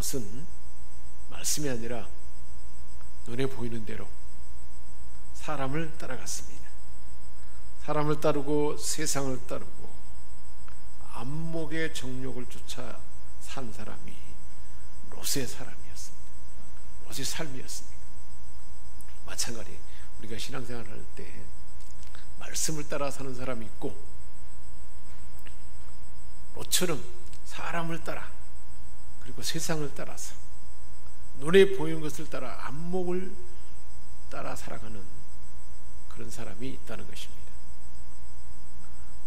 롯은 말씀이 아니라 눈에 보이는 대로 사람을 따라갔습니다. 사람을 따르고 세상을 따르고 안목의 정욕을 쫓아 산 사람이 롯의 사람이었습니다. 롯의 삶이었습니다. 마찬가지 우리가 신앙생활을 할 때 말씀을 따라 사는 사람이 있고, 롯처럼 사람을 따라 그리고 세상을 따라서 눈에 보이는 것을 따라 안목을 따라 살아가는 그런 사람이 있다는 것입니다.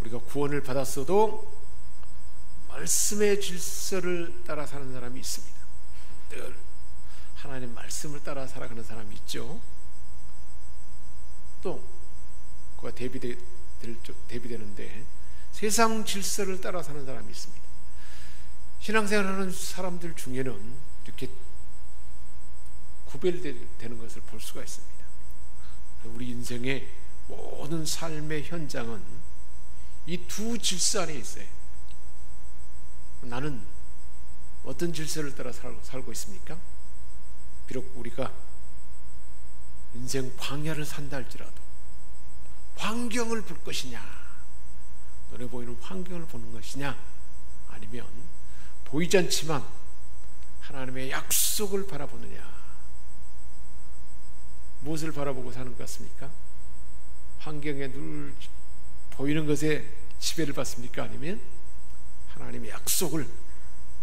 우리가 구원을 받았어도 말씀의 질서를 따라 사는 사람이 있습니다. 늘 하나님 말씀을 따라 살아가는 사람이 있죠. 또 그가 대비되는데 세상 질서를 따라 사는 사람이 있습니다. 신앙생활하는 사람들 중에는 이렇게 구별되는 것을 볼 수가 있습니다. 우리 인생의 모든 삶의 현장은 이 두 질서 안에 있어요. 나는 어떤 질서를 따라 살고 있습니까? 비록 우리가 인생 광야를 산다 할지라도 환경을 볼 것이냐, 눈에 보이는 환경을 보는 것이냐, 아니면 보이지 않지만 하나님의 약속을 바라보느냐, 무엇을 바라보고 사는 것 같습니까? 환경에 늘 보이는 것에 지배를 받습니까? 아니면 하나님의 약속을,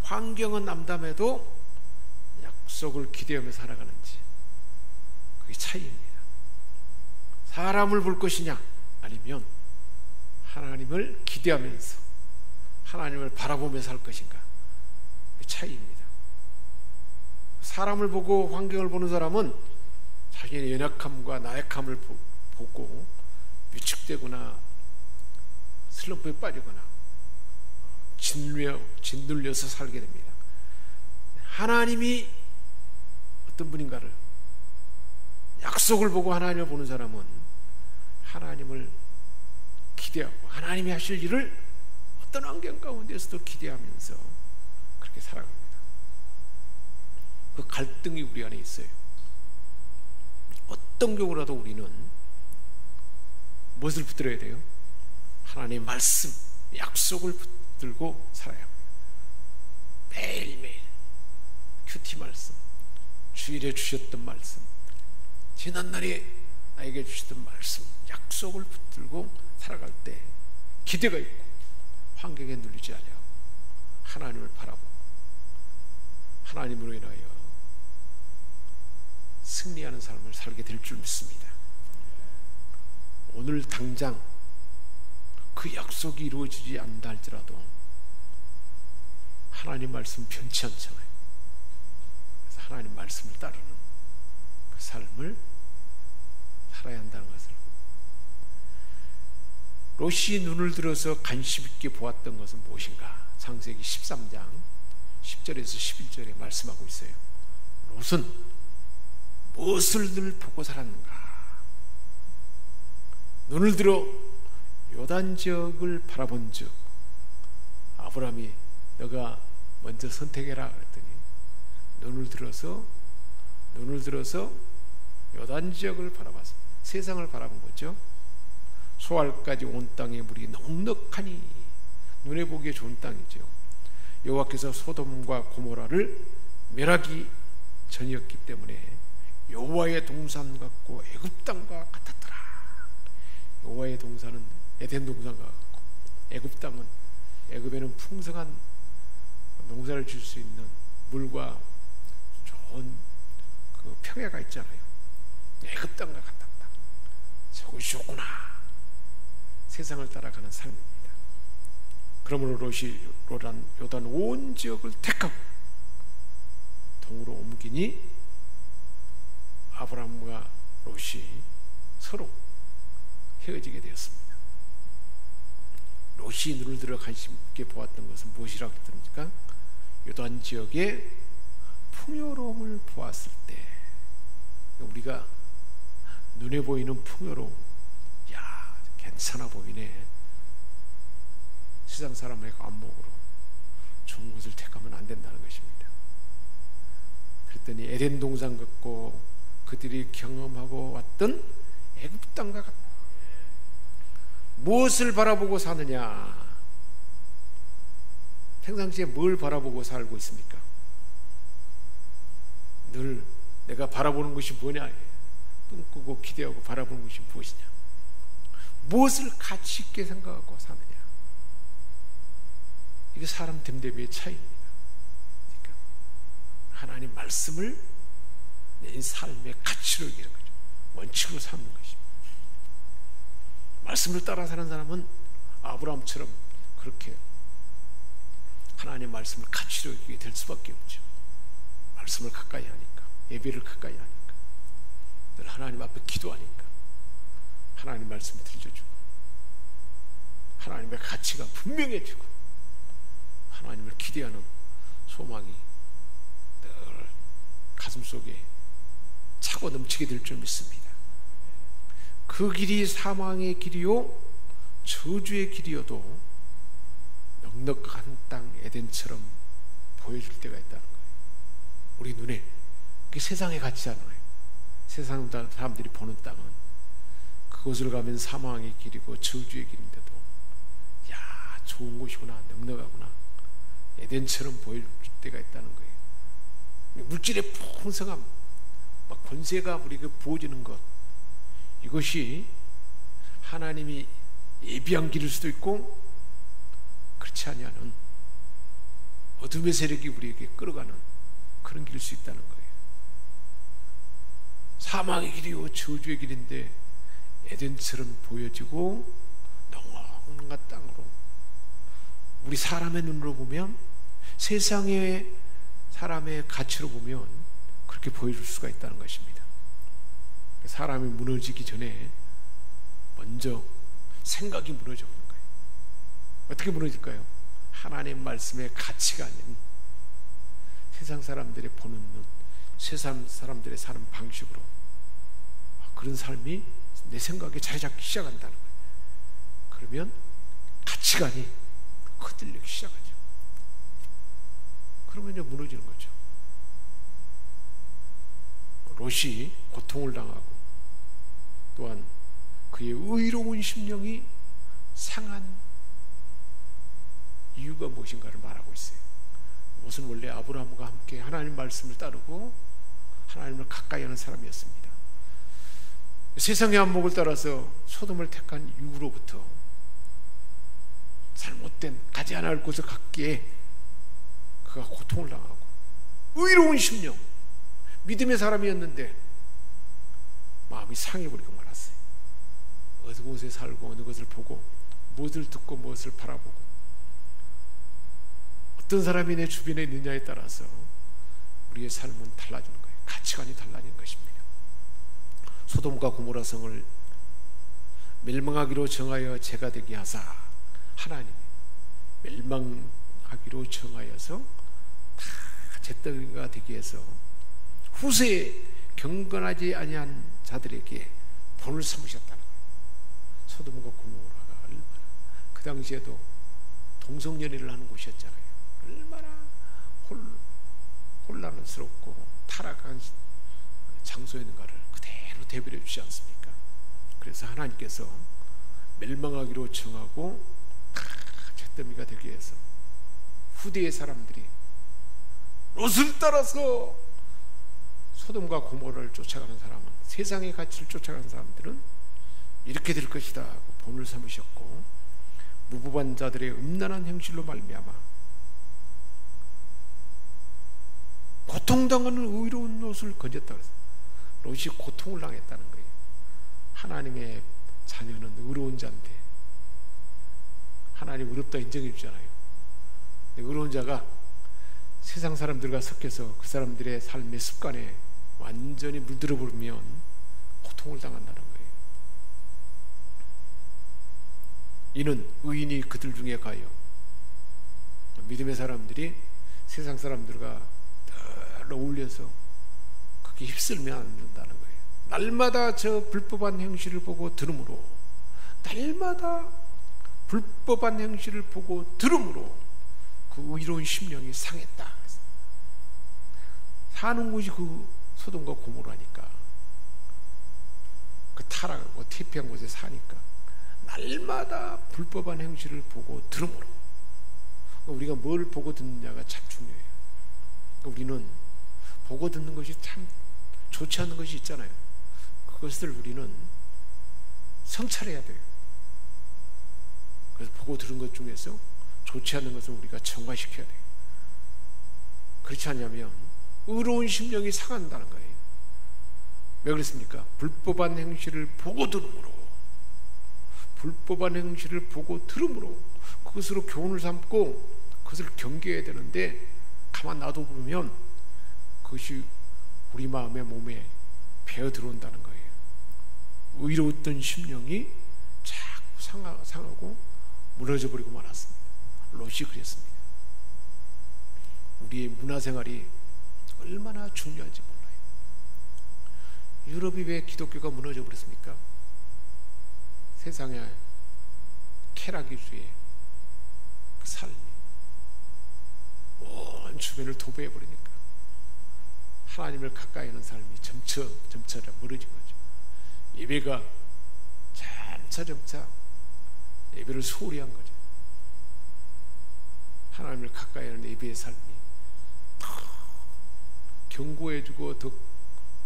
환경은 암담해도 약속을 기대하며 살아가는지, 그게 차이입니다. 사람을 볼 것이냐, 아니면 하나님을 기대하면서 하나님을 바라보며 살 것인가, 그 차이입니다. 사람을 보고 환경을 보는 사람은 자기의 연약함과 나약함을 보고 위축되거나 슬럼프에 빠지거나 짓눌려서 살게 됩니다. 하나님이 어떤 분인가를, 약속을 보고 하나님을 보는 사람은 하나님을 기대하고 하나님이 하실 일을 어떤 환경 가운데서도 기대하면서 그렇게 살아갑니다. 그 갈등이 우리 안에 있어요. 어떤 경우라도 우리는 무엇을 붙들어야 돼요? 하나님의 말씀, 약속을 붙들고 살아야 합니다. 매일매일 큐티 말씀, 주일에 주셨던 말씀, 지난날에 나에게 주셨던 말씀, 약속을 붙들고 살아갈 때 기대가 있고 환경에 눌리지 아니하고 하나님을 바라보고 하나님으로 인하여 승리하는 삶을 살게 될 줄 믿습니다. 오늘 당장 그 약속이 이루어지지 않는다 할지라도 하나님 말씀 변치 않잖아요. 그래서 하나님 말씀을 따르는 그 삶을 살아야 한다는 것을, 롯이 눈을 들어서 관심 있게 보았던 것은 무엇인가? 창세기 13장 10절에서 11절에 말씀하고 있어요. 롯은 무엇을 늘 보고 살았는가? 눈을 들어 요단 지역을 바라본 즉, 아브라함이 너가 먼저 선택해라 그랬더니 눈을 들어서 요단 지역을 바라봤습니다. 세상을 바라본 거죠. 소알까지 온 땅의 물이 넉넉하니, 눈에 보기에 좋은 땅이죠. 여호와께서 소돔과 고모라를 멸하기 전이었기 때문에 여호와의 동산 같고 애굽 땅과 같았더라. 여호와의 동산은 에덴 동산과 같고, 애굽 땅은, 애굽에는 풍성한 농사를 줄 수 있는 물과 좋은 그 평야가 있잖아요. 애굽 땅과 같았다. 저것이 좋구나. 세상을 따라가는 삶입니다. 그러므로 롯이 요단 온 지역을 택하고 동으로 옮기니 아브라함과 롯이 서로 헤어지게 되었습니다. 롯이 눈을 들어 관심 있게 보았던 것은 무엇이라고 했습니까? 요단 지역의 풍요로움을 보았을 때, 우리가 눈에 보이는 풍요로움, 야 괜찮아 보이네, 세상 사람의 안목으로 좋은 것을 택하면 안 된다는 것입니다. 그랬더니 에덴 동산 같고 그들이 경험하고 왔던 애굽 땅과 같다. 무엇을 바라보고 사느냐? 평상시에 뭘 바라보고 살고 있습니까? 늘 내가 바라보는 것이 뭐냐? 꿈꾸고 기대하고 바라보는 것이 무엇이냐? 무엇을 가치 있게 생각하고 사느냐? 이게 사람 됨됨이의 차이입니다. 그러니까 하나님 말씀을 내 삶의 가치로 여기는 거죠. 원칙으로 삼는 것입니다. 말씀을 따라 사는 사람은 아브라함처럼 그렇게 하나님의 말씀을 가치로 여기게 될 수밖에 없죠. 말씀을 가까이 하니까, 예배를 가까이 하니까, 늘 하나님 앞에 기도하니까 하나님 말씀을 들려주고 하나님의 가치가 분명해지고 하나님을 기대하는 소망이 늘 가슴속에 차고 넘치게 될 줄 믿습니다. 그 길이 사망의 길이요 저주의 길이어도 넉넉한 땅 에덴처럼 보여줄 때가 있다는 거예요. 우리 눈에 그게 세상의 가치잖아요. 세상 사람들이 보는 땅은 그곳을 가면 사망의 길이고 저주의 길인데도 야 좋은 곳이구나, 넉넉하구나, 에덴처럼 보여줄 때가 있다는 거예요. 물질의 풍성함, 막 권세가 우리에게 부어지는 것, 이것이 하나님이 예비한 길일 수도 있고 그렇지 아니하는 어둠의 세력이 우리에게 끌어가는 그런 길일 수 있다는 거예요. 사망의 길이요 저주의 길인데 에덴처럼 보여지고 넉넉한 땅으로 우리 사람의 눈으로 보면, 세상의 사람의 가치로 보면 그렇게 보여줄 수가 있다는 것입니다. 사람이 무너지기 전에 먼저 생각이 무너져 오는 거예요. 어떻게 무너질까요? 하나님 말씀의 가치가 아닌 세상 사람들이 보는 눈, 세상 사람들의 사는 방식으로 그런 삶이 내 생각에 자리 잡기 시작한다는 거예요. 그러면 가치관이 흔들리기 시작하죠. 그러면 이제 무너지는 거죠. 롯이 고통을 당하고 또한 그의 의로운 심령이 상한 이유가 무엇인가를 말하고 있어요. 롯은 원래 아브라함과 함께 하나님 말씀을 따르고 하나님을 가까이 하는 사람이었습니다. 세상의 안목을 따라서 소돔을 택한 이후로부터 잘못된 가지 않아야 할 곳을 갔기에 그가 고통을 당하고, 의로운 심령, 믿음의 사람이었는데 마음이 상해버리고 말았어요. 어느 곳에 살고 어느 것을 보고 무엇을 듣고 무엇을 바라보고 어떤 사람이 내 주변에 있느냐에 따라서 우리의 삶은 달라지는 거예요. 가치관이 달라지는 것입니다. 소돔과 고모라 성을 멸망하기로 정하여 죄가 되게 하사 하나님이 멸망하기로 정하여서 다 잿더미가 되게 해서 후세에 경건하지 아니한 자들에게 본을 삼으셨다는 거예요. 소돔과 고모라가 얼마나 그 당시에도 동성연애를 하는 곳이었잖아요. 얼마나 혼란스럽고 타락한 장소였는가를 그대로 대비해 주지 않습니까? 그래서 하나님께서 멸망하기로 정하고 잿더미가 되게 해서 후대의 사람들이 롯을 따라서 소돔과 고모라를 쫓아가는 사람은, 세상의 가치를 쫓아가는 사람들은 이렇게 될 것이다 하고 본을 삼으셨고, 무부반 자들의 음란한 행실로 말미암아 고통당하는 의로운 롯을 건졌다고 했어요. 롯이 고통을 당했다는 거예요. 하나님의 자녀는 의로운 자인데 하나님 의롭다 인정해 주잖아요. 의로운 자가 세상 사람들과 섞여서 그 사람들의 삶의 습관에 완전히 물들어 버리면 고통을 당한다는 거예요. 이는 의인이 그들 중에 가요. 믿음의 사람들이 세상 사람들과 늘 어울려서 그렇게 휩쓸면 안 된다는 거예요. 날마다 저 불법한 행실을 보고 들음으로, 날마다 불법한 행실을 보고 들음으로 그 의로운 심령이 상했다. 사는 곳이 그 소돔과 고모라니까, 그 타락하고 퇴폐한 곳에 사니까 날마다 불법한 행실을 보고 들음으로, 우리가 뭘 보고 듣느냐가 참 중요해요. 우리는 보고 듣는 것이 참 좋지 않은 것이 있잖아요. 그것을 우리는 성찰해야 돼요. 그래서 보고 들은 것 중에서 좋지 않은 것을 우리가 정화시켜야 돼요. 그렇지 않냐면 의로운 심령이 상한다는 거예요. 왜 그렇습니까? 불법한 행실을 보고 들음으로, 불법한 행실을 보고 들음으로 그것으로 교훈을 삼고 그것을 경계해야 되는데, 가만 놔둬보면 그것이 우리 마음의 몸에 배어 들어온다는 거예요. 의로웠던 심령이 자꾸 상하고 무너져 버리고 말았습니다. 롯이 그랬습니다. 우리의 문화생활이 얼마나 중요한지 몰라요. 유럽이 왜 기독교가 무너져 버렸습니까? 세상의 쾌락 위주의 그 삶이 온 주변을 도배해 버리니까 하나님을 가까이 하는 삶이 점차 멀어진 거죠. 예배가 점차 예배를 소홀히 한 거죠. 하나님을 가까이 하는 예배의 삶이 더 견고해지고 더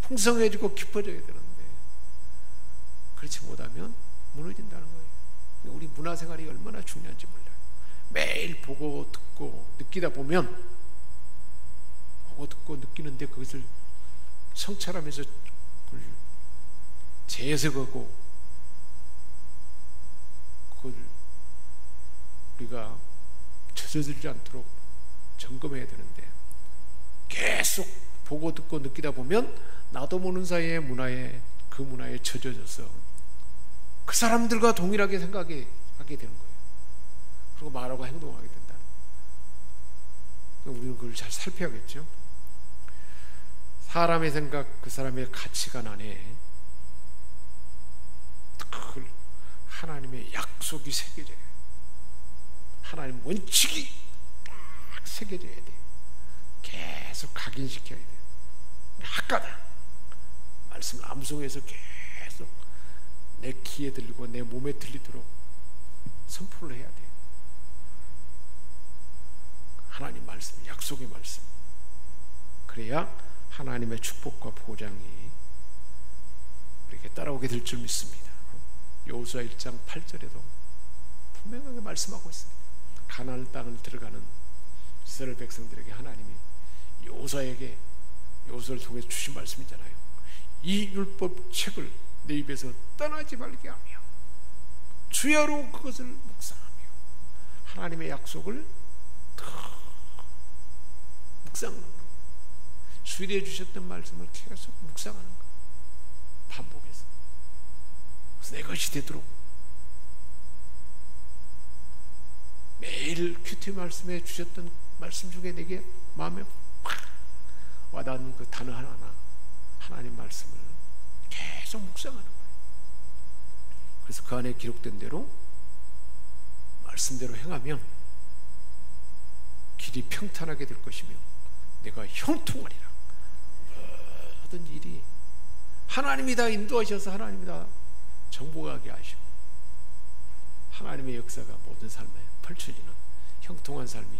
풍성해지고 깊어져야 되는데, 그렇지 못하면 무너진다는 거예요. 우리 문화생활이 얼마나 중요한지 몰라요. 매일 보고 듣고 느끼다 보면, 보고 듣고 느끼는데 그것을 성찰하면서 그걸 재해석하고 그걸 우리가 젖어들지 않도록 점검해야 되는데, 계속 보고 듣고 느끼다 보면 나도 모르는 사이에 그 문화에 젖어져서 그 사람들과 동일하게 생각하게 되는 거예요. 그리고 말하고 행동하게 된다는 거예요. 우리는 그걸 잘 살펴야겠죠. 사람의 생각, 그 사람의 가치관 안에 그 하나님의 약속이 새겨져요. 하나님 원칙이 딱 새겨져야 돼요. 계속 각인시켜야 돼요. 학가다 말씀을 암송해서 계속 내 귀에 들리고 내 몸에 들리도록 선포를 해야 돼요. 하나님 말씀, 약속의 말씀. 그래야 하나님의 축복과 보장이 우리에게 따라오게 될 줄 믿습니다. 여호수아 1장 8절에도 분명하게 말씀하고 있습니다. 가나안 땅을 들어가는 이스라엘 백성들에게 하나님이 여호수아를 통해 주신 말씀이잖아요. 이 율법 책을 내 입에서 떠나지 말게 하며 주야로 그것을 묵상하며, 하나님의 약속을 더 묵상하는 거예요. 수일해 주셨던 말씀을 계속 묵상하는 거예요. 반복해서. 그래서 내 것이 되도록 매일 큐티 말씀에 주셨던 말씀 중에 내게 마음에 확 와닿는 그 단어 하나하나, 하나님 말씀을 계속 묵상하는 거예요. 그래서 그 안에 기록된 대로 말씀대로 행하면 길이 평탄하게 될 것이며 내가 형통하리라. 모든 일이 하나님이 다 인도하셔서 하나님이 다 정복하게 하시고 하나님의 역사가 모든 삶에 펼쳐지는 형통한 삶이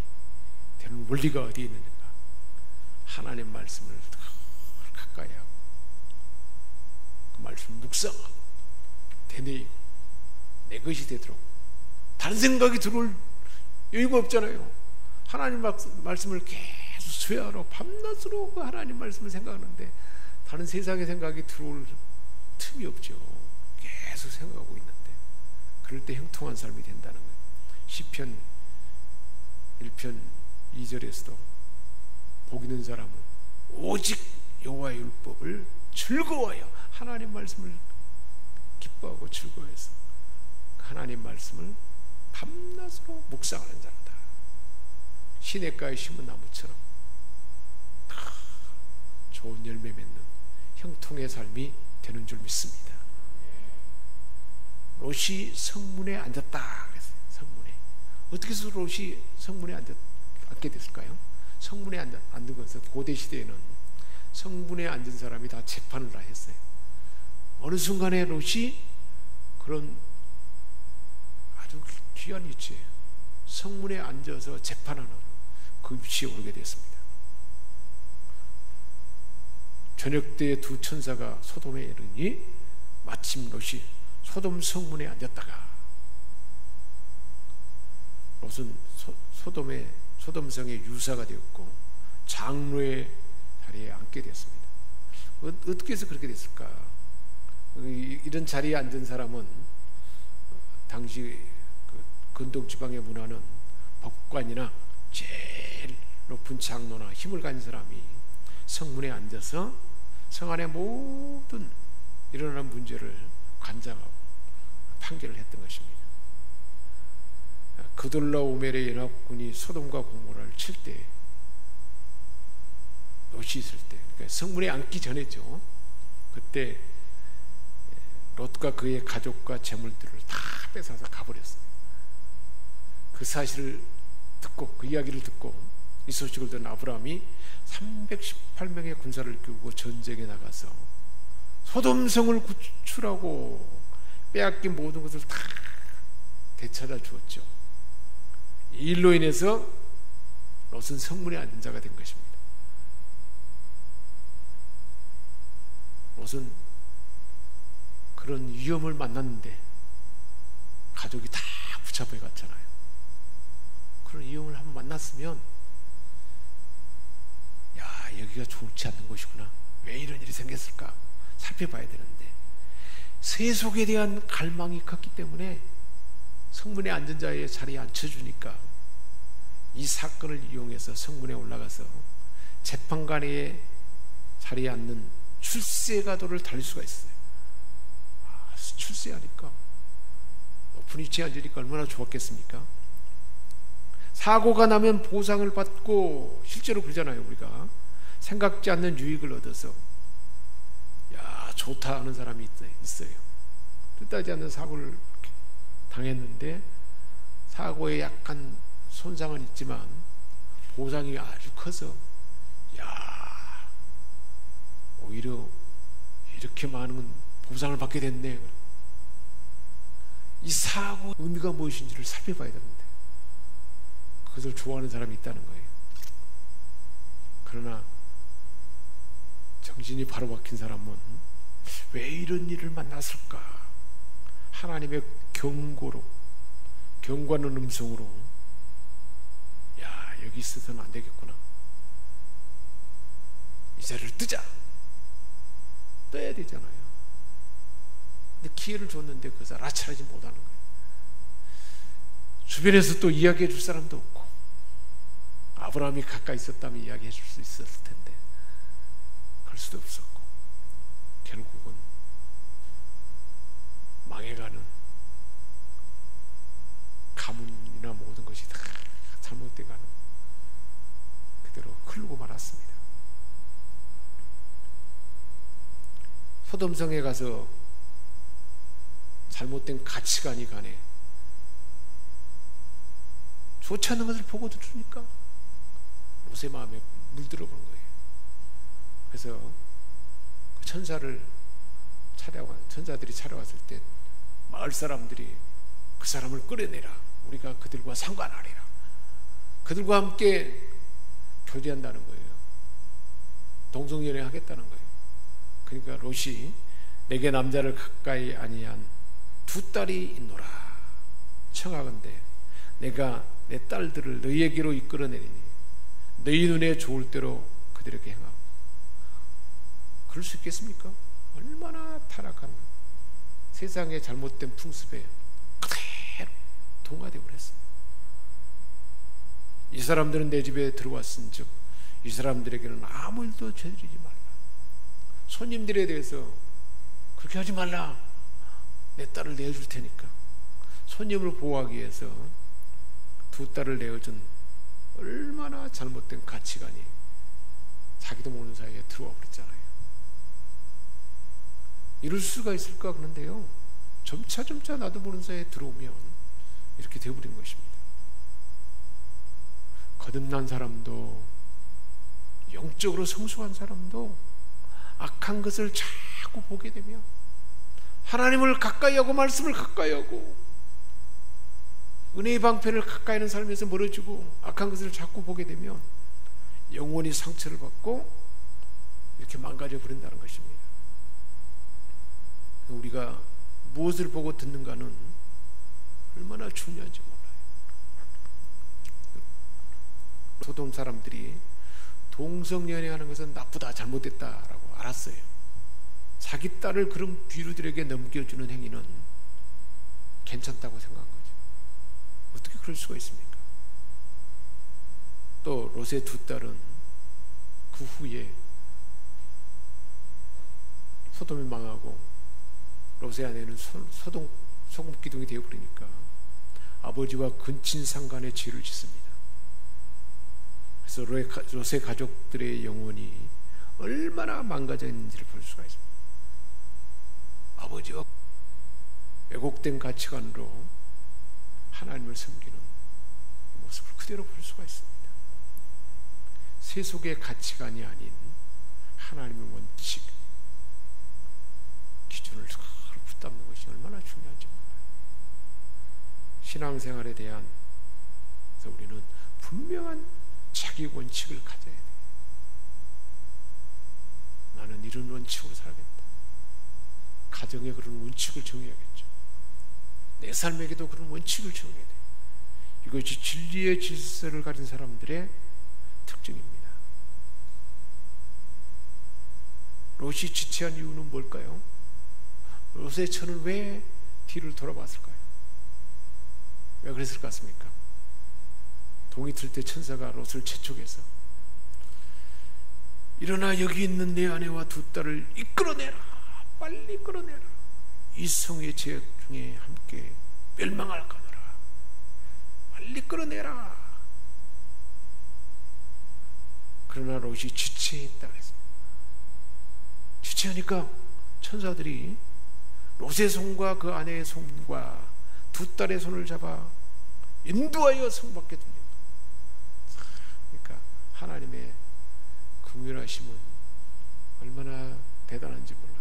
되는 원리가 어디에 있느냐? 하나님 말씀을 가까이 하고 그 말씀을 묵상하고 되뇌이고 내 것이 되도록, 다른 생각이 들어올 여유가 없잖아요. 하나님 말씀을 계속 수야로 밤낮으로 그 하나님 말씀을 생각하는데 다른 세상의 생각이 들어올 틈이 없죠. 계속 생각하고 있는데, 그럴 때 형통한 삶이 된다는 거예요. 시편 1편 2절에서도 복 있는 사람은 오직 여호와의 율법을 즐거워하여, 하나님 말씀을 기뻐하고 즐거워해서 하나님 말씀을 밤낮으로 묵상하는 자다. 시냇가에 심은 나무처럼 좋은 열매 맺는 형통의 삶이 되는 줄 믿습니다. 롯이 성문에 앉았다 그랬어요. 성문에. 어떻게 해서 롯이 성문에 앉게 됐을까요? 성문에 앉는 것은 고대 시대에는 성문에 앉은 사람이 다 재판을 다 했어요. 어느 순간에 롯이 그런 아주 귀한 위치에 성문에 앉아서 재판하는 그 위치에 오르게 됐습니다. 저녁 때에 두 천사가 소돔에 이르니 마침 롯이 소돔 성문에 앉았다가 롯은 소돔성의 유사가 되었고 장로의 자리에 앉게 되었습니다. 어떻게 해서 그렇게 됐을까? 이런 자리에 앉은 사람은 당시 근동 지방의 문화는 법관이나 제일 높은 장로나 힘을 가진 사람이 성문에 앉아서 성 안의 모든 일어나는 문제를 관장하고 판결을 했던 것입니다. 그돌라오멜의 연합군이 소돔과 고모라를 칠 때, 롯이 있을 때, 그러니까 성문에 앉기 전에죠. 그때 롯과 그의 가족과 재물들을 다 뺏어서 가버렸어요. 그 사실을 듣고, 그 이야기를 듣고 이 소식을 들은 아브라함이 318명의 군사를 끌고 전쟁에 나가서 소돔성을 구출하고 빼앗긴 모든 것을 다 되찾아 주었죠. 이 일로 인해서 롯은 성문에 앉은 자가 된 것입니다. 롯은 그런 위험을 만났는데 가족이 다 붙잡혀 갔잖아요. 그런 위험을 한번 만났으면, 야, 여기가 좋지 않는 곳이구나, 왜 이런 일이 생겼을까 살펴봐야 되는데, 세속에 대한 갈망이 컸기 때문에 성문에 앉은 자의 자리에 앉혀주니까 이 사건을 이용해서 성문에 올라가서 재판관의 자리에 앉는 출세가도를 달릴 수가 있어요. 출세하니까 높은 위치에 앉으니까 얼마나 좋았겠습니까? 사고가 나면 보상을 받고, 실제로 그러잖아요. 우리가 생각지 않는 유익을 얻어서 야, 좋다 하는 사람이 있어요. 뜻하지 않는 사고를 당했는데 사고에 약간 손상은 있지만 보상이 아주 커서, 야, 오히려 이렇게 많은 보상을 받게 됐네. 이 사고의 의미가 무엇인지를 살펴봐야 되는데 그것을 좋아하는 사람이 있다는 거예요. 그러나 정신이 바로 박힌 사람은 왜 이런 일을 만났을까? 하나님의 경고로, 경고하는 음성으로, 야, 여기 있어서는 안 되겠구나, 이 자리를 떠야 되잖아요. 근데 기회를 줬는데 그 사람 알아차리지 못하는 거예요. 주변에서 또 이야기해 줄 사람도 없고, 아브라함이 가까이 있었다면 이야기해 줄 수 있었을 텐데 그럴 수도 없었고, 결국은 망해가는 가문이나 모든 것이 다 잘못돼가는 그대로 흐르고 말았습니다. 소돔성에 가서 잘못된 가치관이 간에 좋지 않은 것을 보고 들으니까 롯의 마음에 물들어 보는 거예요. 그래서 그 천사들이 찾아왔을 때 마을 사람들이 그 사람을 끌어내라, 우리가 그들과 상관하리라, 그들과 함께 교제한다는 거예요. 동성연애 하겠다는 거예요. 그러니까 롯이 내게 남자를 가까이 아니한 두 딸이 있노라. 청하건대 내가 내 딸들을 너희에게로 이끌어내리니 너희 눈에 좋을 대로 그들에게 행하고. 그럴 수 있겠습니까? 얼마나 타락한 세상의 잘못된 풍습에 그대로 동화되어 버렸습니다. 이 사람들은 내 집에 들어왔은 즉 이 사람들에게는 아무 일도 저지르지 말라. 손님들에 대해서 그렇게 하지 말라, 내 딸을 내어줄 테니까. 손님을 보호하기 위해서 두 딸을 내어준 얼마나 잘못된 가치관이 자기도 모르는 사이에 들어와 버렸잖아요. 이럴 수가 있을까 그런데요, 점차 나도 모르는 사이에 들어오면 이렇게 되어버리는 것입니다. 거듭난 사람도 영적으로 성숙한 사람도 악한 것을 자꾸 보게 되면, 하나님을 가까이 하고 말씀을 가까이 하고 은혜의 방편을 가까이 하는 삶에서 멀어지고 악한 것을 자꾸 보게 되면 영원히 상처를 받고 이렇게 망가져 버린다는 것입니다. 우리가 무엇을 보고 듣는가는 얼마나 중요한지 몰라요. 소돔 사람들이 동성연애하는 것은 나쁘다, 잘못됐다라고 알았어요. 자기 딸을 그런 귀루들에게 넘겨주는 행위는 괜찮다고 생각한 거죠. 어떻게 그럴 수가 있습니까? 또 롯의 두 딸은 그 후에 소돔이 망하고 롯의 아내는 소금 기둥이 되어버리니까 아버지와 근친상간의 죄를 짓습니다. 그래서 롯의 가족들의 영혼이 얼마나 망가졌는지를 볼 수가 있습니다. 아버지와 왜곡된 가치관으로 하나님을 섬기는 모습을 그대로 볼 수가 있습니다. 세속의 가치관이 아닌 하나님의 원칙, 기준을 붙잡는 것이 얼마나 중요한지 몰라요. 신앙생활에 대한 우리는 분명한 자기 원칙을 가져야 돼요. 나는 이런 원칙으로 살겠다. 가정에 그런 원칙을 정해야겠죠. 내 삶에게도 그런 원칙을 정해야 돼요. 이것이 진리의 질서를 가진 사람들의 특징입니다. 롯이 지체한 이유는 뭘까요? 롯의 처는 왜 뒤를 돌아봤을까요? 왜 그랬을 것 같습니까? 동이 틀 때 천사가 롯을 재촉해서 일어나 여기 있는 내 아내와 두 딸을 이끌어내라, 빨리 이끌어내라. 이 성의 죄악 중에 함께 멸망할까 보라. 빨리 끌어내라. 그러나 롯이 지체했다 그랬습니다. 지체하니까 천사들이 롯의 손과 그 아내의 손과 두 딸의 손을 잡아 인도하여 성 밖에 둡니다. 그러니까 하나님의 긍휼하심은 얼마나 대단한지 몰라요.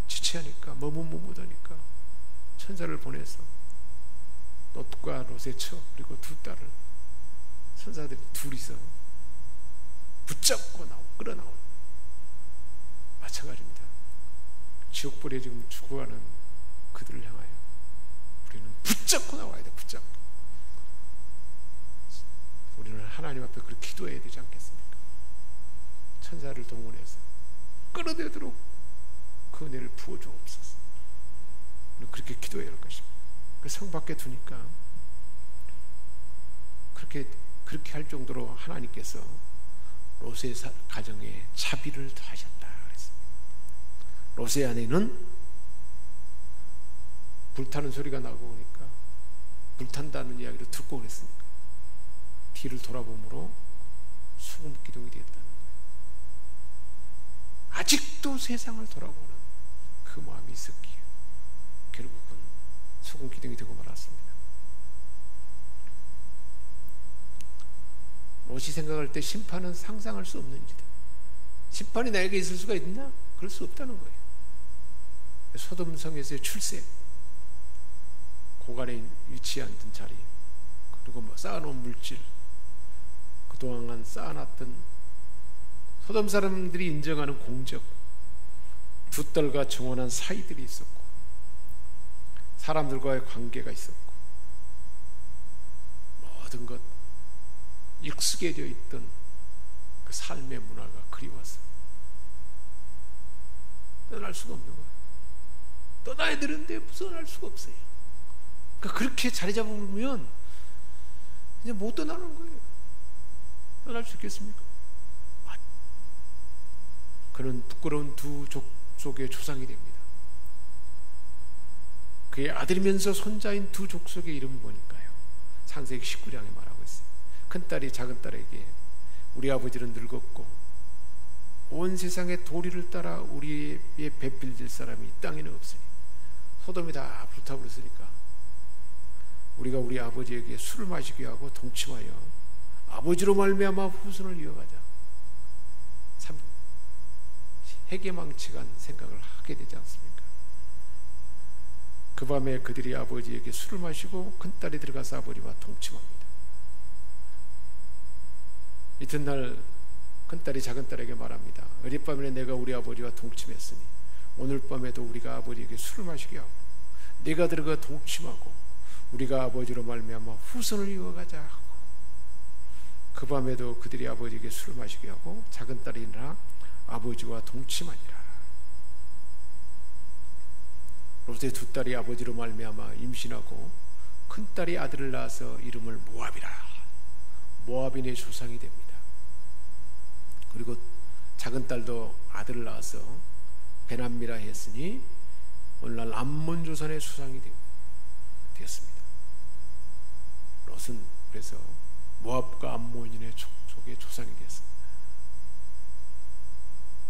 지체하니까 머뭇머뭇하니까 천사를 보내서 롯과 롯의 처 그리고 두 딸을 천사들이 둘이서 붙잡고 끌어나오는 마찬가지입니다. 지옥불에 지금 죽어가는 그들을 향하여 우리는 붙잡고 나와야 돼. 붙잡고 우리는 하나님 앞에 그렇게 기도해야 되지 않겠습니까? 천사를 동원해서 끌어내도록 그 은혜를 부어주옵소서. 우리는 그렇게 기도해야 할 것입니다. 그 성 밖에 두니까 그렇게 할 정도로 하나님께서 롯의 가정에 자비를 더하셨다 그랬습니다. 롯의 아내는 불타는 소리가 나고 그러니까 불탄다는 이야기를 듣고 그랬으니까 뒤를 돌아보므로 소금 기둥이 되었다는 거예요. 아직도 세상을 돌아보는 그 마음이 있었기에 결국은 소금 기둥이 되고 말았습니다. 롯이 생각할 때 심판은 상상할 수 없는 일이다. 심판이 나에게 있을 수가 있냐? 그럴 수 없다는 거예요. 소돔성에서의 출세, 고관에 위치한 자리, 그리고 쌓아놓은 물질, 그동안 쌓아놨던 소돔 사람들이 인정하는 공적, 두 딸과 정원한 사이들이 있었고 사람들과의 관계가 있었고 모든 것 익숙해져 있던 그 삶의 문화가 그리워서 떠날 수가 없는 거예요. 떠나야 되는데 떠날 수가 없어요. 그러니까 그렇게 자리 잡으면 이제 못 떠나는 거예요. 떠날 수 있겠습니까? 그는 부끄러운 두 족속의 조상이 됩니다. 그의 아들이면서 손자인 두 족속의 이름이 뭐니까요? 창세기 19장에 말하고 있어요. 큰딸이 작은딸에게 우리 아버지는 늙었고 온 세상의 도리를 따라 우리의 배필될 사람이 이 땅에는 없으니 소돔이 다 불타버렸으니까 우리가 우리 아버지에게 술을 마시게 하고 동침하여 아버지로 말미암아 후손을 이어가자. 해계망측한 생각을 하게 되지 않습니까? 그 밤에 그들이 아버지에게 술을 마시고 큰딸이 들어가서 아버지와 동침합니다. 이튿날 큰딸이 작은딸에게 말합니다. 어젯밤에 내가 우리 아버지와 동침했으니 오늘 밤에도 우리가 아버지에게 술을 마시게 하고 네가 들어가 동침하고 우리가 아버지로 말미암아 후손을 이어가자 하고, 그 밤에도 그들이 아버지에게 술을 마시게 하고 작은딸이 일어나 아버지와 동침하니라. 롯의 두 딸이 아버지로 말미암아 임신하고 큰딸이 아들을 낳아서 이름을 모압이라, 모압인의 조상이 됩니다. 그리고 작은딸도 아들을 낳아서 베남미라 했으니 오늘날 암몬 조선의 조상이 되었습니다. 롯은 그래서 모압과 암몬인의 족속의 조상이 되었습니다.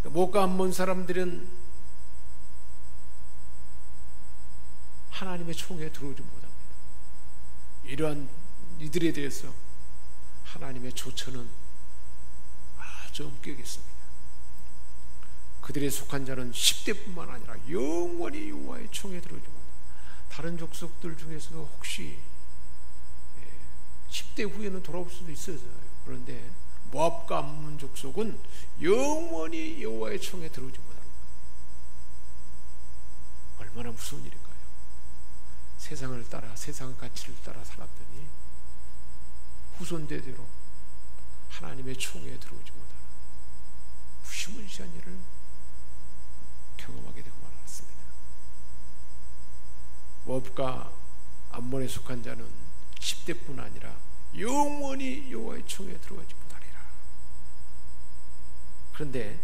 모압과 암몬 사람들은 하나님의 총에 들어오지 못합니다. 이러한 이들에 대해서 하나님의 조처는 아주 엄격했습니다. 그들의 속한 자는 10대뿐만 아니라 영원히 여호와의 총에 들어오지 못합니다. 다른 족속들 중에서도 혹시 10대 후에는 돌아올 수도 있어요. 그런데 모압과 암몬 족속은 영원히 여호와의 총에 들어오지 못합니다. 얼마나 무서운 일인가요? 세상을 따라, 세상 가치를 따라 살았더니 후손대대로 하나님의 총에 들어오지 못하는 무시무시한 일을 경험하게 되고 말았습니다. 모압과 암몬에 속한 자는 10대뿐 아니라 영원히 여호와의 총에 들어가지 못하리라. 그런데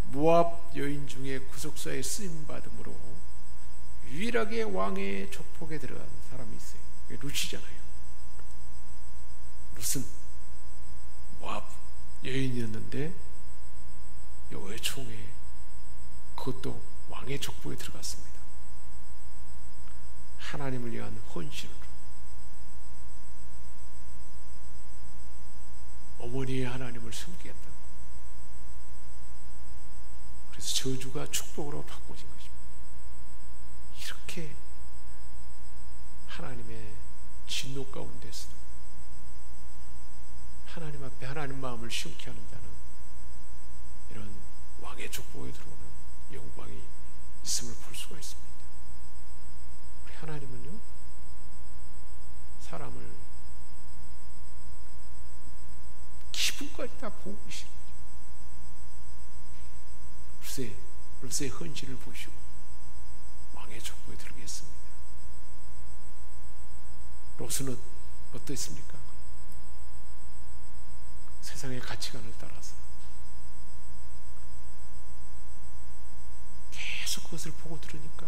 모압 여인 중에 구속사에 쓰임받음으로 유일하게 왕의 족복에 들어간 사람이 있어요. 그게 룻이잖아요. 룻은 모압 여인이었는데 여호와의 총에, 그것도 왕의 족복에 들어갔습니다. 하나님을 위한 헌신으로 어머니의 하나님을 섬기겠다고. 그래서 저주가 축복으로 바꿔진 것입니다. 이렇게 하나님의 진노 가운데서도 하나님 앞에 하나님 마음을 시원케 하는 자는 이런 왕의 축복에 들어오는 영광이 있음을 볼 수가 있습니다. 우리 하나님은요, 사람을 기분까지 다 보고 계시는 거죠. 룻의 헌신을 보시고 왕의 족보에 들어겠습니다. 롯은 어떻습니까? 세상의 가치관을 따라서 계속 그것을 보고 들으니까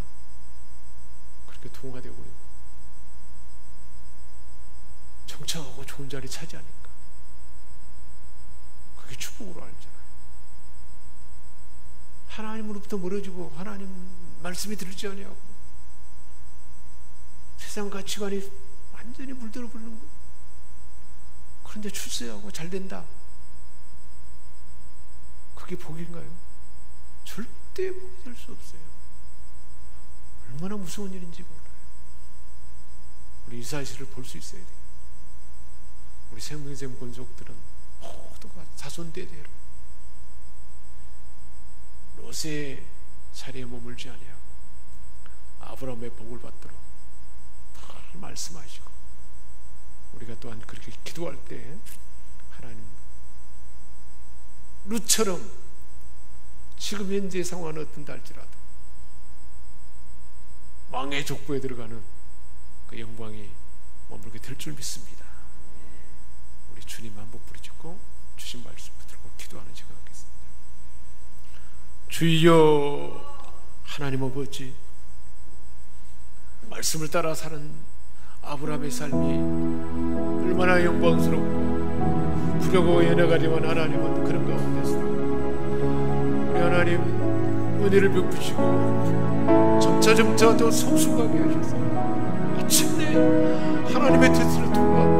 그렇게 동화되고 버리고 정착하고 좋은 자리 차지하니까 그게 축복으로 알잖아요. 하나님으로부터 멀어지고 하나님 말씀이 들리지 아니하고 세상 가치관이 완전히 물들어 버리는 거예요. 그런데 출세하고 잘 된다. 그게 복인가요? 절대 복이 될 수 없어요. 얼마나 무서운 일인지 몰라요. 우리 이 사실을 볼 수 있어야 돼요. 우리 생명샘 권속들은 모두가 자손대대로 롯의 자리에 머물지 아니하고 아브라함의 복을 받도록 늘 말씀하시고, 우리가 또한 그렇게 기도할 때 하나님 룻처럼 지금 현재의 상황은 어떤다 할지라도 왕의 족보에 들어가는 그 영광이 머물게 될 줄 믿습니다. 우리 주님 한번 부르짖고 주신 말씀 붙들고 기도하는 시간 갖겠습니다. 주여, 하나님 아버지, 말씀을 따라 사는 아브라함의 삶이 얼마나 영광스럽고 부려고 연약하지만 하나님은 그런 가운데서 우리 하나님 은혜를 베푸시고 점차 더 성숙하게 하셔서 마침내 하나님의 뜻을 통하고